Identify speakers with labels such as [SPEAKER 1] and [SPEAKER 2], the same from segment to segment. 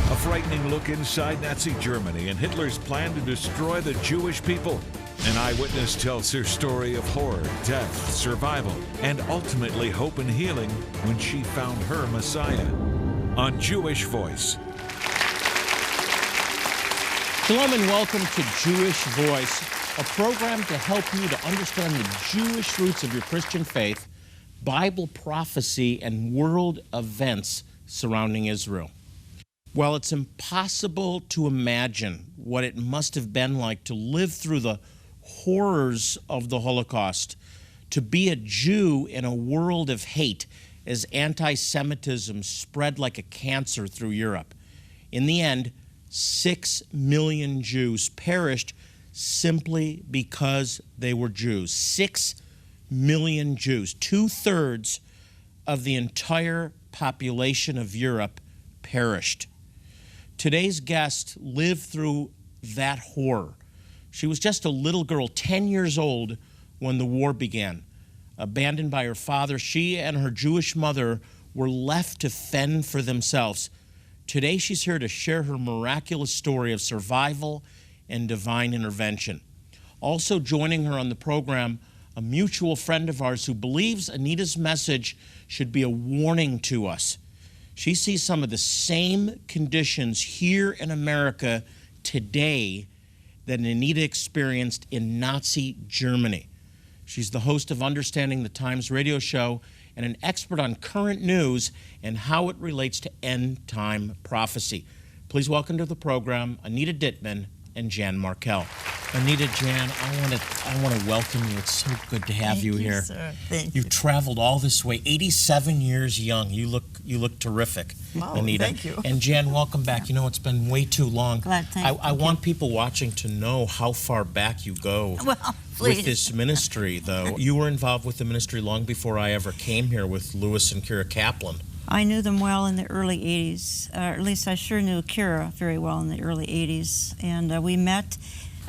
[SPEAKER 1] A frightening look inside Nazi Germany and Hitler's plan to destroy the Jewish people. An eyewitness tells her story of horror, death, survival, and ultimately hope and healing when she found her Messiah. On Jewish Voice.
[SPEAKER 2] Shalom and welcome to Jewish Voice, a program to help you to understand the Jewish roots of your Christian faith, Bible prophecy, and world events surrounding Israel. While it's impossible to imagine what it must have been like to live through the horrors of the Holocaust, to be a Jew in a world of hate as anti-Semitism spread like a cancer through Europe. In the end, 6 million Jews perished simply because they were Jews. 6 million Jews, 2/3 of the entire population of Europe perished. Today's guest lived through that horror. She was just a little girl, 10 years old, when the war began. Abandoned by her father, she and her Jewish mother were left to fend for themselves. Today, she's here to share her miraculous story of survival and divine intervention. Also joining her on the program, a mutual friend of ours who believes Anita's message should be a warning to us. She sees some of the same conditions here in America today that Anita experienced in Nazi Germany. She's the host of Understanding the Times radio show and an expert on current news and how it relates to end-time prophecy. Please welcome to the program Anita Dittman and Jan Markell. Anita, Jan, I want to welcome you. It's so good to have you here.
[SPEAKER 3] Sir. Thank you.
[SPEAKER 2] You traveled all this way, 87 years young. You look terrific, Anita.
[SPEAKER 3] Thank you.
[SPEAKER 2] And Jan, welcome back. You know, it's been way too long. I want people watching to know how far back you go with this ministry, though. You were involved with the ministry long before I ever came here with Lewis and Kira Kaplan.
[SPEAKER 3] I knew them well in the early 80s, or at least I sure knew Kira very well in the early 80s. And we met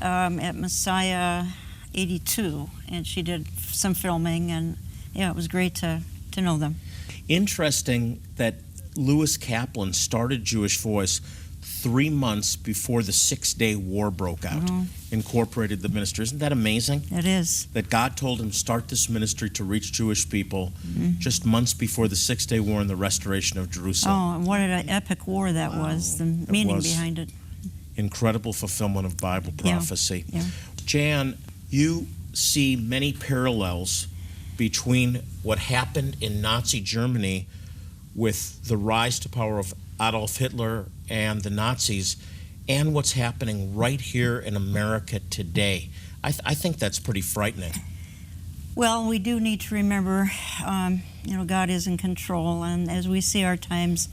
[SPEAKER 3] at Messiah 82, and she did some filming, and yeah, it was great to know them.
[SPEAKER 2] Interesting that Lewis Kaplan started Jewish Voice 3 months before the 6-day war broke out, incorporated the ministry. Isn't that amazing?
[SPEAKER 3] It is.
[SPEAKER 2] That God told him to start this ministry to reach Jewish people just months before the 6-day war and the restoration of Jerusalem.
[SPEAKER 3] Oh, and what an epic war that was, the meaning behind it.
[SPEAKER 2] Incredible fulfillment of Bible prophecy.
[SPEAKER 3] Yeah.
[SPEAKER 2] Jan, you see many parallels between what happened in Nazi Germany with the rise to power of Adolf Hitler and the Nazis and what's happening right here in America today. I think that's pretty frightening.
[SPEAKER 3] Well, we do need to remember, God is in control, and as we see our times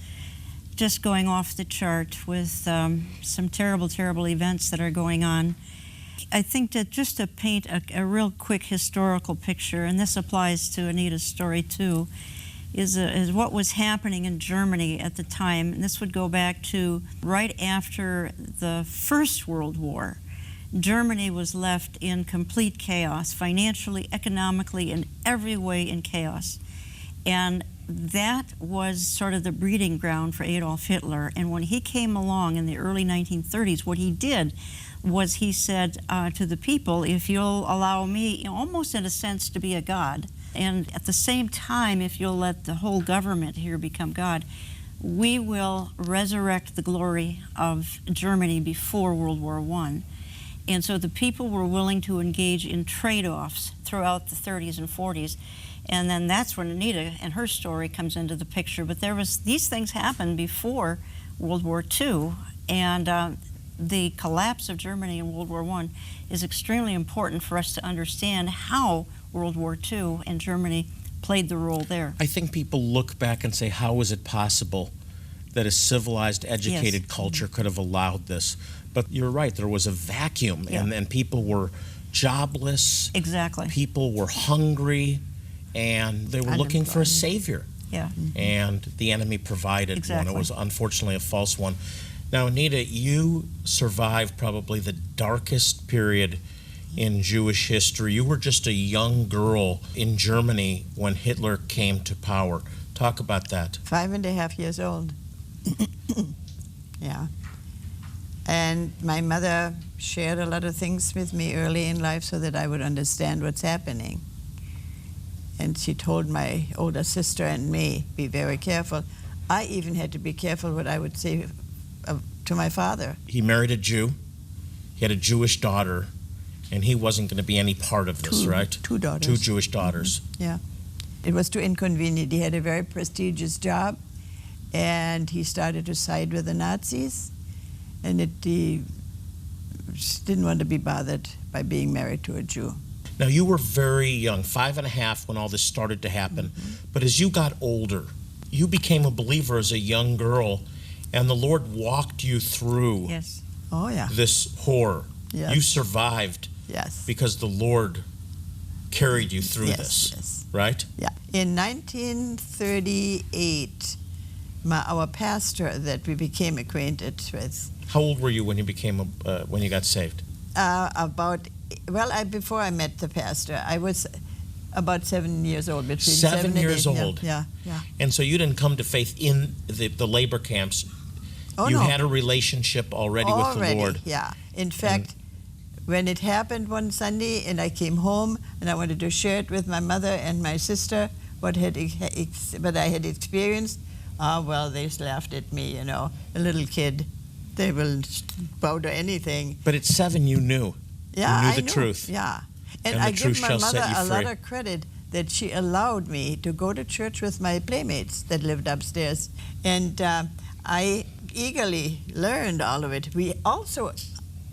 [SPEAKER 3] just going off the chart with some terrible, terrible events that are going on, I think that just to paint a real quick historical picture, and this applies to Anita's story too, is what was happening in Germany at the time. And this would go back to right after the First World War. Germany was left in complete chaos, financially, economically, in every way in chaos. And that was sort of the breeding ground for Adolf Hitler. And when he came along in the early 1930s, what he did was he said to the people, if you'll allow me, almost in a sense, to be a god, and at the same time, if you'll let the whole government here become God, we will resurrect the glory of Germany before World War I. And so the people were willing to engage in trade-offs throughout the 30s and 40s. And then that's when Anita and her story comes into the picture. But these things happened before World War II. And the collapse of Germany in World War I is extremely important for us to understand how World War II and Germany played the role there.
[SPEAKER 2] I think people look back and say, how is it possible that a civilized, educated culture could have allowed this? But you're right, there was a vacuum, and people were jobless.
[SPEAKER 3] Exactly.
[SPEAKER 2] People were hungry, and they were looking for a savior.
[SPEAKER 3] Yeah.
[SPEAKER 2] And the enemy provided one. It was unfortunately a false one. Now, Anita, you survived probably the darkest period in Jewish history. You were just a young girl in Germany when Hitler came to power. Talk about that.
[SPEAKER 4] 5.5 years old. Yeah. And my mother shared a lot of things with me early in life so that I would understand what's happening. And she told my older sister and me, be very careful. I even had to be careful what I would say to my father.
[SPEAKER 2] He married a Jew. He had a Jewish daughter, and he wasn't going to be any part of this, right?
[SPEAKER 4] Two daughters.
[SPEAKER 2] 2 Jewish daughters.
[SPEAKER 4] Mm-hmm. Yeah. It was too inconvenient. He had a very prestigious job, and he started to side with the Nazis, and he just didn't want to be bothered by being married to a Jew.
[SPEAKER 2] Now, you were very young, 5.5 when all this started to happen.
[SPEAKER 4] Mm-hmm.
[SPEAKER 2] But as you got older, you became a believer as a young girl, and the Lord walked you through
[SPEAKER 3] Yes.
[SPEAKER 4] Oh, yeah.
[SPEAKER 2] this horror.
[SPEAKER 4] Yes.
[SPEAKER 2] You survived
[SPEAKER 4] Yes.
[SPEAKER 2] because the Lord carried you through this,
[SPEAKER 4] Yes.
[SPEAKER 2] right?
[SPEAKER 4] Yeah. In 1938, our pastor that we became acquainted with,
[SPEAKER 2] How old were you when you became when you got saved?
[SPEAKER 4] before I met the pastor, I was about 7 years old. Between
[SPEAKER 2] 7 years
[SPEAKER 4] and 8,
[SPEAKER 2] old.
[SPEAKER 4] Yeah.
[SPEAKER 2] And so you didn't come to faith in the labor camps.
[SPEAKER 4] Oh,
[SPEAKER 2] you
[SPEAKER 4] no.
[SPEAKER 2] had a relationship already with the Lord.
[SPEAKER 4] Yeah. In fact, when it happened one Sunday and I came home and I wanted to share it with my mother and my sister, what I had experienced, they just laughed at me, a little kid. They will bow to anything.
[SPEAKER 2] But at 7 you knew.
[SPEAKER 4] Yeah,
[SPEAKER 2] you knew
[SPEAKER 4] I
[SPEAKER 2] the
[SPEAKER 4] knew.
[SPEAKER 2] truth.
[SPEAKER 4] Yeah.
[SPEAKER 2] And
[SPEAKER 4] And I
[SPEAKER 2] the truth
[SPEAKER 4] give my
[SPEAKER 2] shall
[SPEAKER 4] mother
[SPEAKER 2] set you
[SPEAKER 4] a lot
[SPEAKER 2] free.
[SPEAKER 4] of credit that she allowed me to go to church with my playmates that lived upstairs. And I eagerly learned all of it. We also,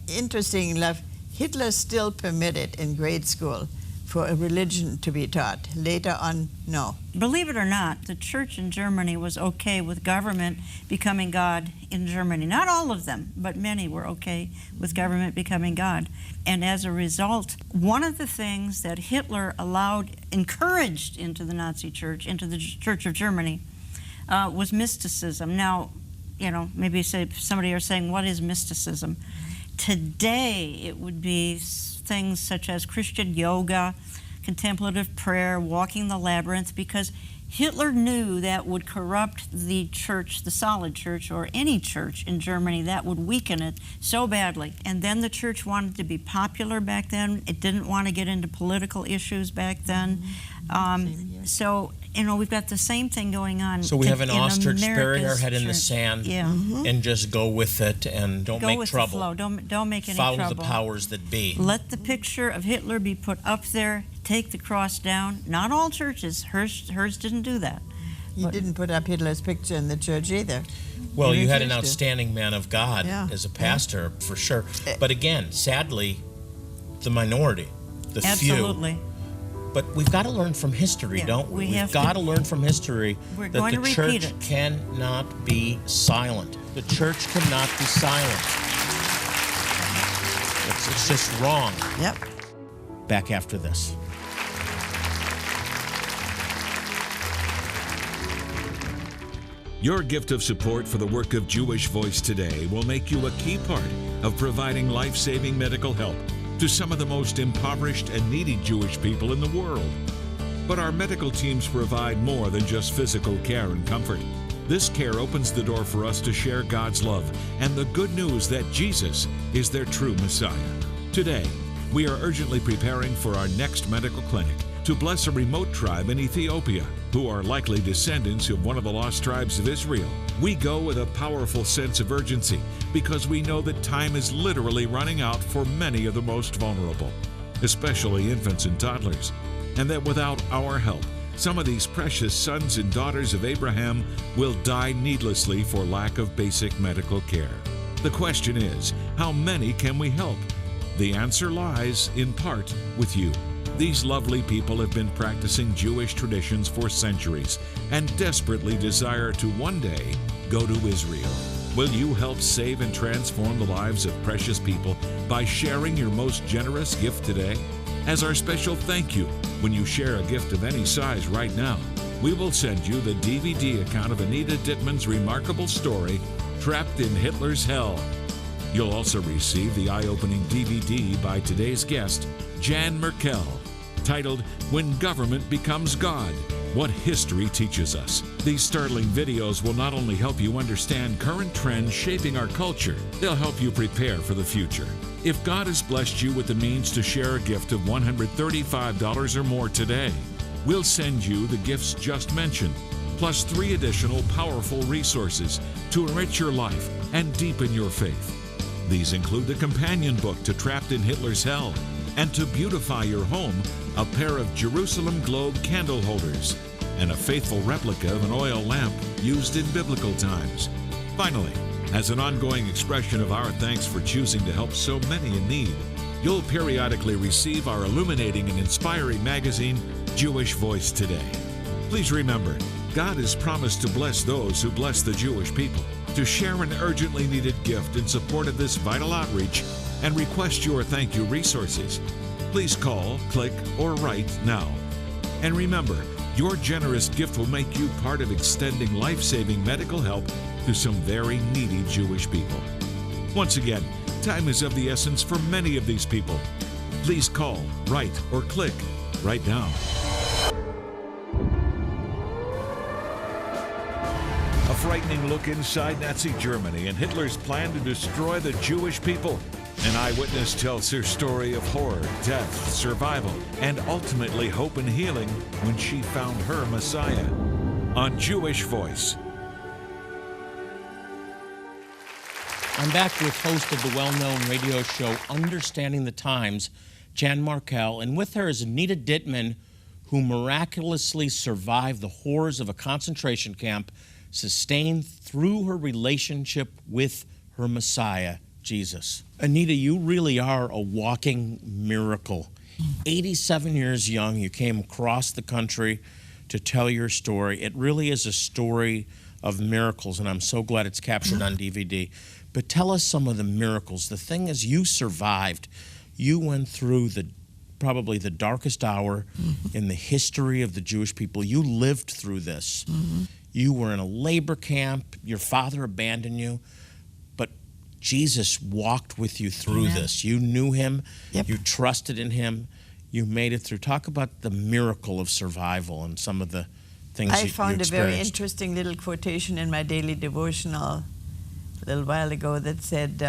[SPEAKER 4] interesting enough, Hitler still permitted in grade school for a religion to be taught. Later on, no.
[SPEAKER 3] Believe it or not, the church in Germany was okay with government becoming God in Germany. Not all of them, but many were okay with government becoming God. And as a result, one of the things that Hitler encouraged into the Nazi church, into the Church of Germany, was mysticism. Now, maybe somebody are saying, what is mysticism? Today, it would be things such as Christian yoga, contemplative prayer, walking the labyrinth, because Hitler knew that would corrupt the church, the solid church, or any church in Germany. That would weaken it so badly. And then the church wanted to be popular back then. It didn't want to get into political issues back then. So, we've got the same thing going on.
[SPEAKER 2] So we have an ostrich bury our
[SPEAKER 3] America's
[SPEAKER 2] head in the
[SPEAKER 3] church.
[SPEAKER 2] sand
[SPEAKER 3] Yeah.
[SPEAKER 2] and just go with it and don't
[SPEAKER 3] Go
[SPEAKER 2] make
[SPEAKER 3] with
[SPEAKER 2] trouble.
[SPEAKER 3] the flow. Don't make any
[SPEAKER 2] Follow
[SPEAKER 3] trouble.
[SPEAKER 2] the powers that be.
[SPEAKER 3] Let the picture of Hitler be put up there. Take the cross down. Not all churches. Hers didn't do that.
[SPEAKER 4] He didn't put up Hitler's picture in the church either.
[SPEAKER 2] Well,
[SPEAKER 4] He
[SPEAKER 2] you had an
[SPEAKER 4] refused to.
[SPEAKER 2] outstanding man of God
[SPEAKER 4] Yeah.
[SPEAKER 2] as a pastor, for sure. But again, sadly, the minority, the few.
[SPEAKER 3] Absolutely.
[SPEAKER 2] But we've got to learn from history,
[SPEAKER 3] Yeah,
[SPEAKER 2] don't we?
[SPEAKER 3] we have
[SPEAKER 2] We've got
[SPEAKER 3] to.
[SPEAKER 2] to learn from history
[SPEAKER 3] We're
[SPEAKER 2] that
[SPEAKER 3] going
[SPEAKER 2] the
[SPEAKER 3] to
[SPEAKER 2] church
[SPEAKER 3] repeat it.
[SPEAKER 2] cannot be silent. The church cannot be silent. It's just wrong.
[SPEAKER 4] Yep.
[SPEAKER 2] Back after this.
[SPEAKER 1] Your gift of support for the work of Jewish Voice today will make you a key part of providing life-saving medical help to some of the most impoverished and needy Jewish people in the world. But our medical teams provide more than just physical care and comfort. This care opens the door for us to share God's love and the good news that Jesus is their true Messiah. Today, we are urgently preparing for our next medical clinic to bless a remote tribe in Ethiopia who are likely descendants of one of the lost tribes of Israel. We go with a powerful sense of urgency because we know that time is literally running out for many of the most vulnerable, especially infants and toddlers, and that without our help, some of these precious sons and daughters of Abraham will die needlessly for lack of basic medical care. The question is, how many can we help? The answer lies, in part, with you. These lovely people have been practicing Jewish traditions for centuries and desperately desire to one day go to Israel. Will you help save and transform the lives of precious people by sharing your most generous gift today? As our special thank you, when you share a gift of any size right now, we will send you the DVD account of Anita Dittman's remarkable story, Trapped in Hitler's Hell. You'll also receive the eye-opening DVD by today's guest, Jan Markell, titled When Government Becomes God. what history teaches us. These startling videos will not only help you understand current trends shaping our culture, they'll help you prepare for the future. If God has blessed you with the means to share a gift of $135 or more today, we'll send you the gifts just mentioned, plus 3 additional powerful resources to enrich your life and deepen your faith. These include the companion book to Trapped in Hitler's Hell, and to beautify your home, a pair of Jerusalem globe candle holders, and a faithful replica of an oil lamp used in biblical times. Finally, as an ongoing expression of our thanks for choosing to help so many in need, you'll periodically receive our illuminating and inspiring magazine, Jewish Voice Today. Please remember, God has promised to bless those who bless the Jewish people. To share an urgently needed gift in support of this vital outreach and request your thank you resources, please call, click, or write now. And remember, your generous gift will make you part of extending life-saving medical help to some very needy Jewish people. Once again, time is of the essence for many of these people. Please call, write, or click right now. A frightening look inside Nazi Germany and Hitler's plan to destroy the Jewish people. An eyewitness tells her story of horror, death, survival, and ultimately hope and healing when she found her Messiah. On Jewish Voice.
[SPEAKER 2] I'm back with host of the well-known radio show Understanding the Times, Jan Markell, and with her is Anita Dittman, who miraculously survived the horrors of a concentration camp, sustained through her relationship with her Messiah, Jesus. Anita, you really are a walking miracle. 87 years young, you came across the country to tell your story. It really is a story of miracles, and I'm so glad it's captured on DVD. But tell us some of the miracles. The thing is, you survived. You went through probably the darkest hour in the history of the Jewish people. You lived through this. You were in a labor camp. Your father abandoned you. But Jesus walked with you through this. You knew him.
[SPEAKER 4] Yep.
[SPEAKER 2] You trusted in him. You made it through. Talk about the miracle of survival and some of the things you experienced.
[SPEAKER 4] I found a very interesting little quotation in my daily devotional a little while ago that said,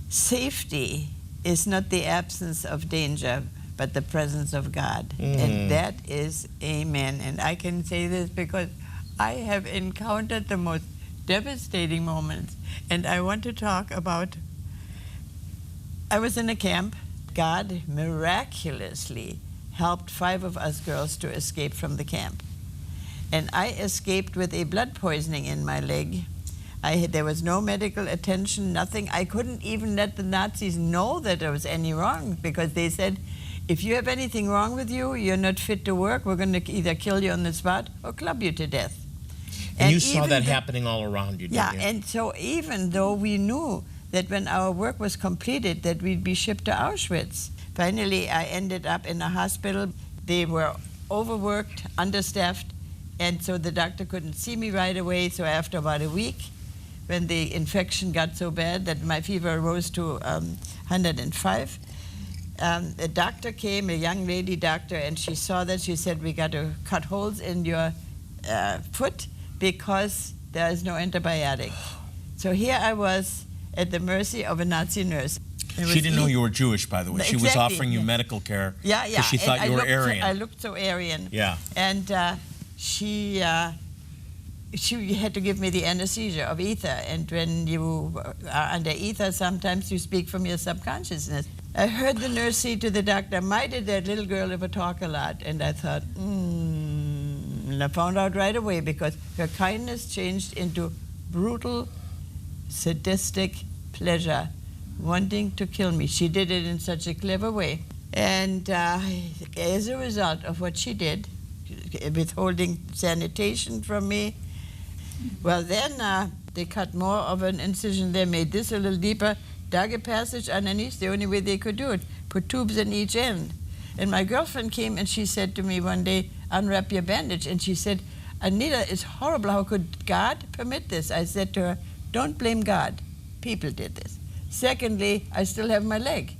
[SPEAKER 4] safety is not the absence of danger, but the presence of God. And that is amen. And I can say this because I have encountered the most devastating moments. And I want to talk about, I was in a camp. God miraculously helped 5 of us girls to escape from the camp. And I escaped with a blood poisoning in my leg. There was no medical attention, nothing. I couldn't even let the Nazis know that there was any wrong, because they said, if you have anything wrong with you, you're not fit to work, we're going to either kill you on the spot or club you to death.
[SPEAKER 2] And you saw that happening all around you, didn't you?
[SPEAKER 4] Yeah, and so even though we knew that when our work was completed that we'd be shipped to Auschwitz, finally I ended up in a hospital. They were overworked, understaffed, and so the doctor couldn't see me right away. So after about a week, when the infection got so bad that my fever rose to 105, a doctor came, a young lady doctor, and she saw that. She said, we got to cut holes in your foot because there is no antibiotic. So here I was at the mercy of a Nazi nurse.
[SPEAKER 2] She didn't know you were Jewish, by the way. She was offering you medical care because she thought you were Aryan.
[SPEAKER 4] I looked so Aryan.
[SPEAKER 2] Yeah.
[SPEAKER 4] And she had to give me the anesthesia of ether. And when you are under ether, sometimes you speak from your subconsciousness. I heard the nurse say to the doctor, "Why did that little girl ever talk a lot?" And I thought, And I found out right away, because her kindness changed into brutal, sadistic pleasure, wanting to kill me. She did it in such a clever way. And as a result of what she did, withholding sanitation from me, well, then they cut more of an incision there, made this a little deeper, dug a passage underneath, the only way they could do it, put tubes in each end. And my girlfriend came and she said to me one day, "Unwrap your bandage." And she said, "Anita, it's horrible. How could God permit this?" I said to her, "Don't blame God. People did this. Secondly, I still have my leg."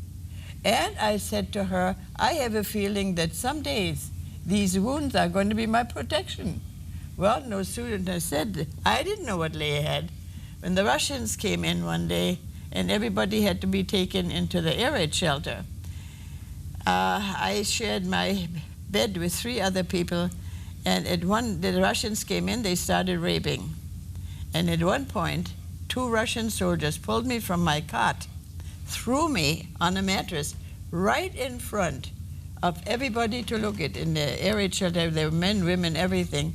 [SPEAKER 4] And I said to her, "I have a feeling that some days these wounds are going to be my protection. Well, no sooner than I said, I didn't know what lay ahead. When the Russians came in one day and everybody had to be taken into the air raid shelter, I shared my bed with 3 other people, and the Russians came in, they started raping. And at one point, 2 Russian soldiers pulled me from my cot, threw me on a mattress right in front of everybody to look at in the air raid shelter. There were men, women, everything.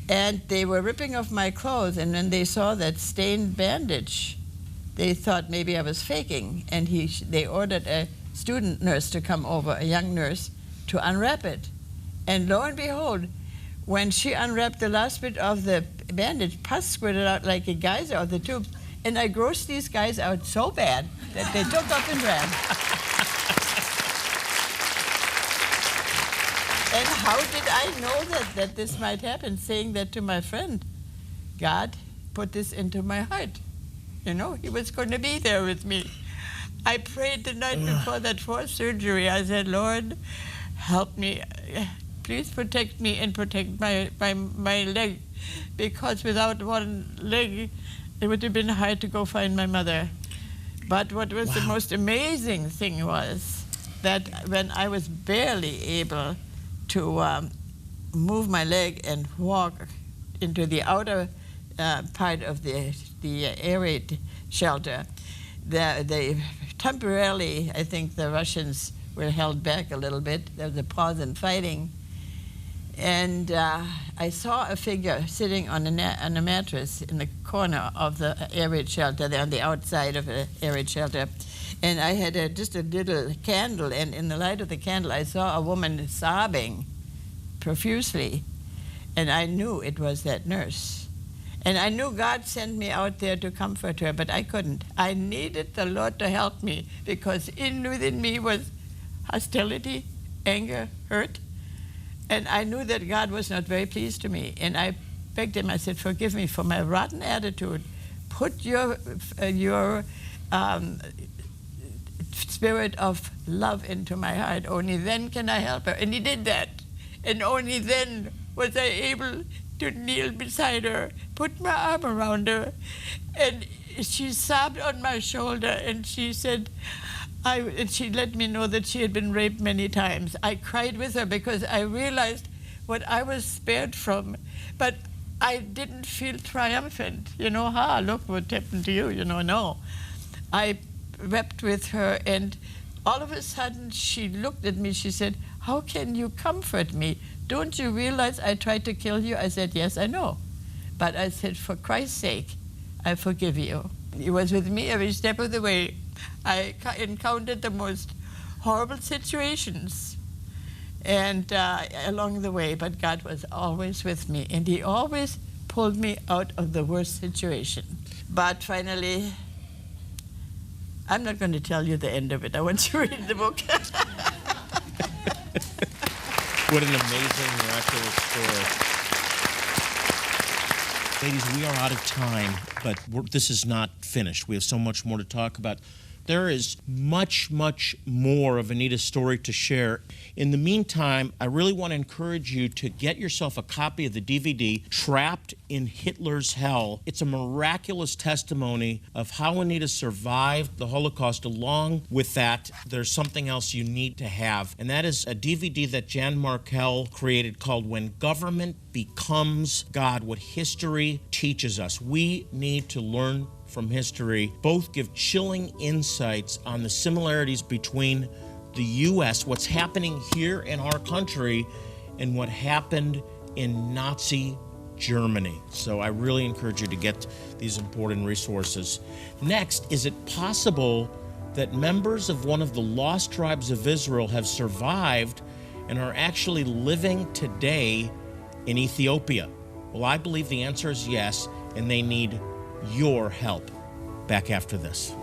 [SPEAKER 4] And they were ripping off my clothes, and when they saw that stained bandage, they thought maybe I was faking, and they ordered a student nurse to come over, a young nurse, to unwrap it. And lo and behold, when she unwrapped the last bit of the bandage, pus squirted out like a geyser out of the tube, and I grossed these guys out so bad that they took off and ran. And how did I know that this might happen? Saying that to my friend, God put this into my heart. You know, he was going to be there with me. I prayed the night before that 4th surgery. I said, Lord, help me. Please protect me and protect my leg, because without one leg, it would have been hard to go find my mother. But what was the most amazing thing was that when I was barely able to move my leg and walk into the outer part of the air raid shelter, they temporarily, I think the Russians were held back a little bit. There was a pause in fighting. And I saw a figure sitting on a mattress in the corner of the air raid shelter, there on the outside of the air raid shelter. And I had just a little candle, and in the light of the candle, I saw a woman sobbing profusely. And I knew it was that nurse. And I knew God sent me out there to comfort her, but I couldn't. I needed the Lord to help me, because within me was hostility, anger, hurt. And I knew that God was not very pleased to me. And I begged him, I said, forgive me for my rotten attitude. Put your spirit of love into my heart. Only then can I help her. And he did that. And only then was I able to kneel beside her, put my arm around her. And she sobbed on my shoulder, and she said, and she let me know that she had been raped many times. I cried with her because I realized what I was spared from, but I didn't feel triumphant. You know, look what happened to you, you know, no. I wept with her, and all of a sudden she looked at me, she said, how can you comfort me? Don't you realize I tried to kill you? I said, yes, I know. But I said, for Christ's sake, I forgive you. He was with me every step of the way. I encountered the most horrible situations and along the way, but God was always with me, and he always pulled me out of the worst situation. But finally, I'm not going to tell you the end of it. I want you to read the book.
[SPEAKER 2] What an amazing, miraculous story. Ladies, we are out of time, but this is not finished. We have so much more to talk about. There is much, much more of Anita's story to share. In the meantime, I really want to encourage you to get yourself a copy of the DVD, Trapped in Hitler's Hell. It's a miraculous testimony of how Anita survived the Holocaust. Along with that, there's something else you need to have, and that is a DVD that Jan Markell created called When Government Becomes God, What History Teaches Us. We need to learn from history. Both give chilling insights on the similarities between the U.S., what's happening here in our country, and what happened in Nazi Germany. So I really encourage you to get these important resources. Next, is it possible that members of one of the lost tribes of Israel have survived and are actually living today in Ethiopia? Well, I believe the answer is yes, and they need your help. Back after this.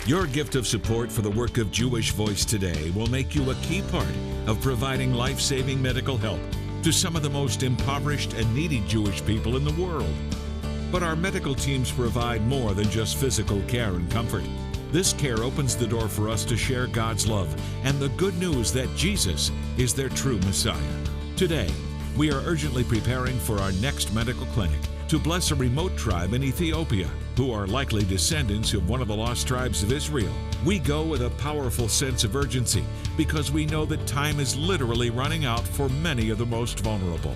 [SPEAKER 1] Your gift of support for the work of Jewish Voice today will make you a key part of providing life-saving medical help to some of the most impoverished and needy Jewish people in the world. But our medical teams provide more than just physical care and comfort. This care opens the door for us to share God's love and the good news that Jesus is their true Messiah. Today, we are urgently preparing for our next medical clinic to bless a remote tribe in Ethiopia who are likely descendants of one of the lost tribes of Israel. We go with a powerful sense of urgency because we know that time is literally running out for many of the most vulnerable,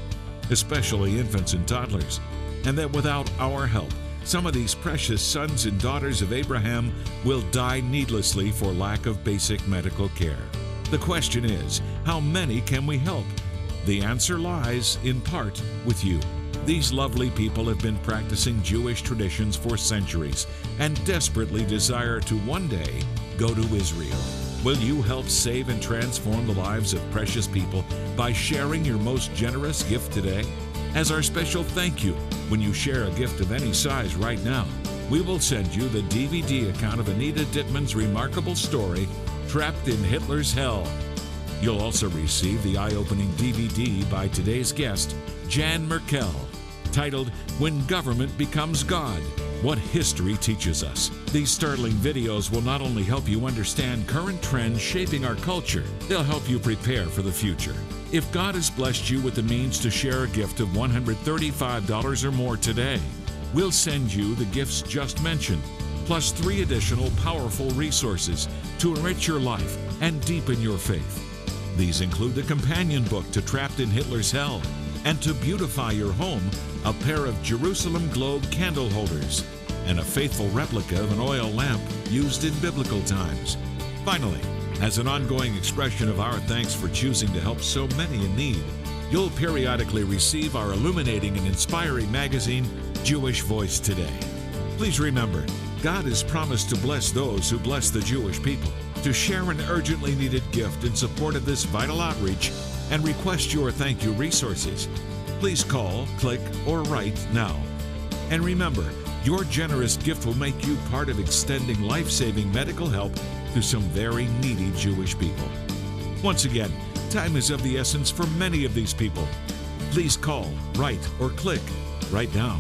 [SPEAKER 1] especially infants and toddlers, and that without our help, some of these precious sons and daughters of Abraham will die needlessly for lack of basic medical care. The question is, how many can we help? The answer lies, in part, with you. These lovely people have been practicing Jewish traditions for centuries and desperately desire to one day go to Israel. Will you help save and transform the lives of precious people by sharing your most generous gift today? As our special thank you, when you share a gift of any size right now, we will send you the DVD account of Anita Dittman's remarkable story, Trapped in Hitler's Hell. You'll also receive the eye-opening DVD by today's guest, Jan Markell, titled When Government Becomes God, What History Teaches Us. These startling videos will not only help you understand current trends shaping our culture, they'll help you prepare for the future. If God has blessed you with the means to share a gift of $135 or more today, we'll send you the gifts just mentioned, plus 3 additional powerful resources to enrich your life and deepen your faith. These include the companion book to Trapped in Hitler's Hell, and to beautify your home, a pair of Jerusalem globe candle holders, and a faithful replica of an oil lamp used in biblical times. Finally, as an ongoing expression of our thanks for choosing to help so many in need, you'll periodically receive our illuminating and inspiring magazine, Jewish Voice Today. Please remember, God has promised to bless those who bless the Jewish people. To share an urgently needed gift in support of this vital outreach and request your thank you resources, please call, click, or write now. And remember, your generous gift will make you part of extending life-saving medical help to some very needy Jewish people. Once again, time is of the essence for many of these people. Please call, write, or click right now.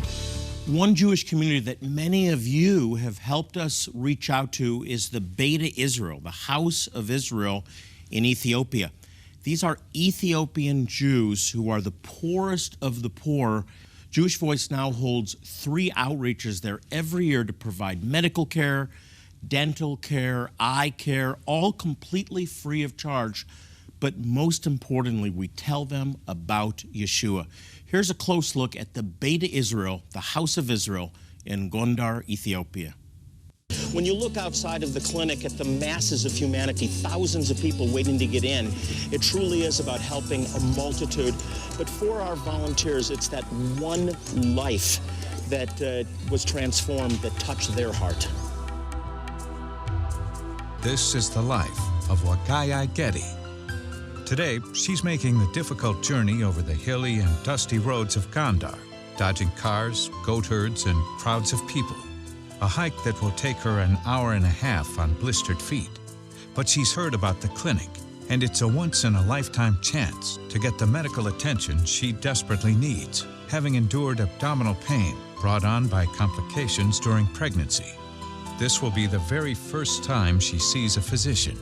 [SPEAKER 2] One Jewish community that many of you have helped us reach out to is the Beta Israel, the House of Israel in Ethiopia. These are Ethiopian Jews who are the poorest of the poor. Jewish Voice now holds 3 outreaches there every year to provide medical care, dental care, eye care, all completely free of charge. But most importantly, we tell them about Yeshua. Here's a close look at the Beta Israel, the House of Israel in Gondar, Ethiopia. When you look outside of the clinic at the masses of humanity, thousands of people waiting to get in, it truly is about helping a multitude. But for our volunteers, it's that one life that was transformed, that touched their heart.
[SPEAKER 5] This is the life of Wakaya Getty. Today, she's making the difficult journey over the hilly and dusty roads of Gondar, dodging cars, goat herds, and crowds of people. A hike that will take her an hour and a half on blistered feet. But she's heard about the clinic, and it's a once-in-a-lifetime chance to get the medical attention she desperately needs, having endured abdominal pain brought on by complications during pregnancy. This will be the very first time she sees a physician.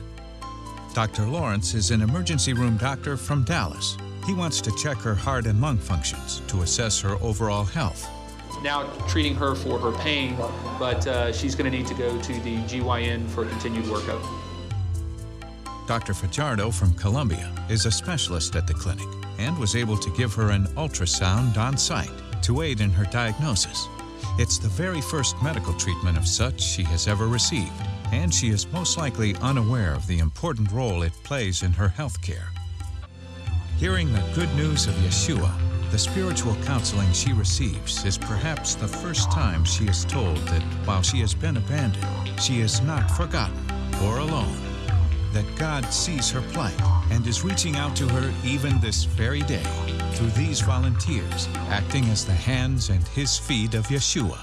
[SPEAKER 5] Dr. Lawrence is an emergency room doctor from Dallas. He wants to check her heart and lung functions to assess her overall health.
[SPEAKER 6] Now treating her for her pain, but she's going to need to go to the GYN for continued workup.
[SPEAKER 5] Dr. Fajardo from Columbia is a specialist at the clinic and was able to give her an ultrasound on site to aid in her diagnosis. It's the very first medical treatment of such she has ever received, and she is most likely unaware of the important role it plays in her health care. Hearing the good news of Yeshua, the spiritual counseling she receives is perhaps the first time she is told that while she has been abandoned, she is not forgotten or alone, that God sees her plight and is reaching out to her even this very day through these volunteers acting as the hands and his feet of Yeshua.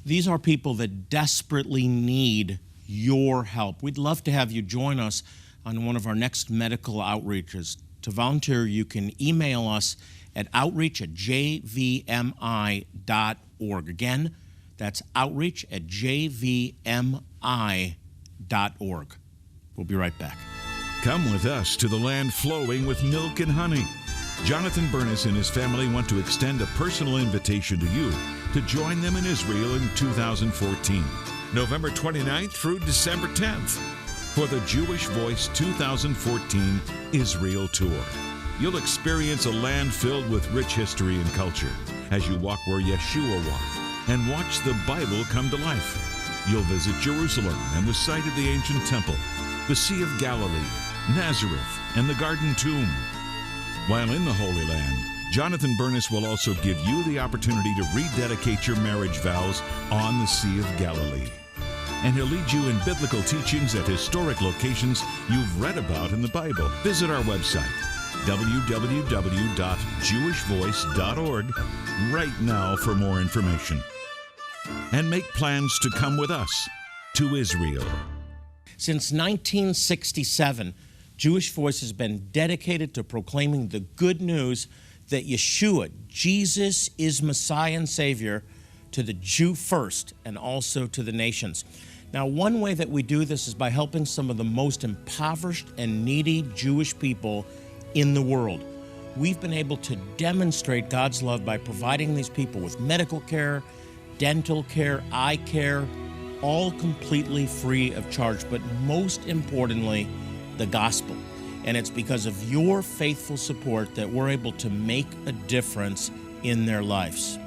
[SPEAKER 2] These are people that desperately need your help. We'd love to have you join us on one of our next medical outreaches. To volunteer, you can email us at outreach@jvmi.org. Again, that's outreach@jvmi.org. We'll be right back.
[SPEAKER 1] Come with us to the land flowing with milk and honey. Jonathan Bernis and his family want to extend a personal invitation to you to join them in Israel in 2014, November 29th through December 10th, for the Jewish Voice 2014 Israel Tour. You'll experience a land filled with rich history and culture as you walk where Yeshua walked and watch the Bible come to life. You'll visit Jerusalem and the site of the ancient temple, the Sea of Galilee, Nazareth, and the Garden Tomb. While in the Holy Land, Jonathan Bernis will also give you the opportunity to rededicate your marriage vows on the Sea of Galilee. And he'll lead you in biblical teachings at historic locations you've read about in the Bible. Visit our website, www.jewishvoice.org, right now for more information. And make plans to come with us to Israel.
[SPEAKER 2] Since 1967, Jewish Voice has been dedicated to proclaiming the good news that Yeshua, Jesus, is Messiah and Savior to the Jew first and also to the nations. Now, one way that we do this is by helping some of the most impoverished and needy Jewish people in the world. We've been able to demonstrate God's love by providing these people with medical care, dental care, eye care, all completely free of charge, but most importantly, the gospel. And it's because of your faithful support that we're able to make a difference in their lives.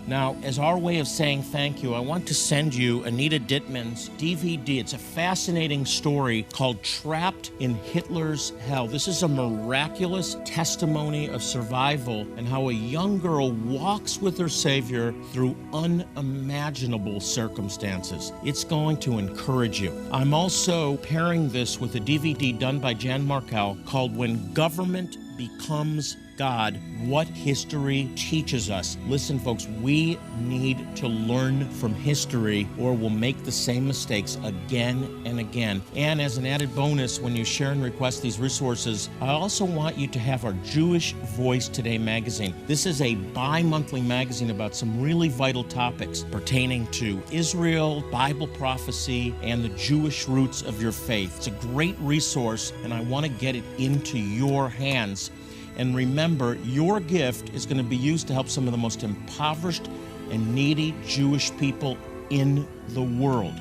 [SPEAKER 2] Now, as our way of saying thank you, I want to send you Anita Dittman's DVD. It's a fascinating story called Trapped in Hitler's Hell. This is a miraculous testimony of survival and how a young girl walks with her Savior through unimaginable circumstances. It's going to encourage you. I'm also pairing this with a DVD done by Jan Markell called When Government Becomes God, What History Teaches Us. Listen, folks, we need to learn from history or we'll make the same mistakes again and again. And as an added bonus, when you share and request these resources, I also want you to have our Jewish Voice Today magazine. This is a bi-monthly magazine about some really vital topics pertaining to Israel, Bible prophecy, and the Jewish roots of your faith. It's a great resource, and I want to get it into your hands. And remember, your gift is going to be used to help some of the most impoverished and needy Jewish people in the world.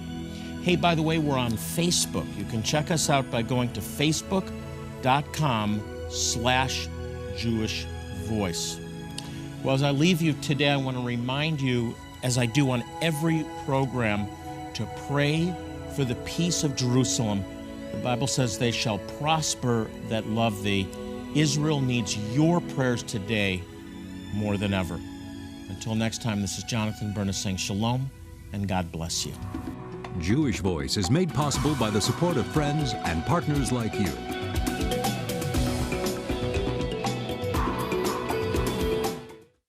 [SPEAKER 2] Hey, by the way, we're on Facebook. You can check us out by going to facebook.com/Jewish Voice. Well, as I leave you today, I want to remind you, as I do on every program, to pray for the peace of Jerusalem. The Bible says they shall prosper that love thee. Israel needs your prayers today more than ever. Until next time, this is Jonathan Bernis saying shalom and God bless you.
[SPEAKER 7] Jewish Voice is made possible by the support of friends and partners like you.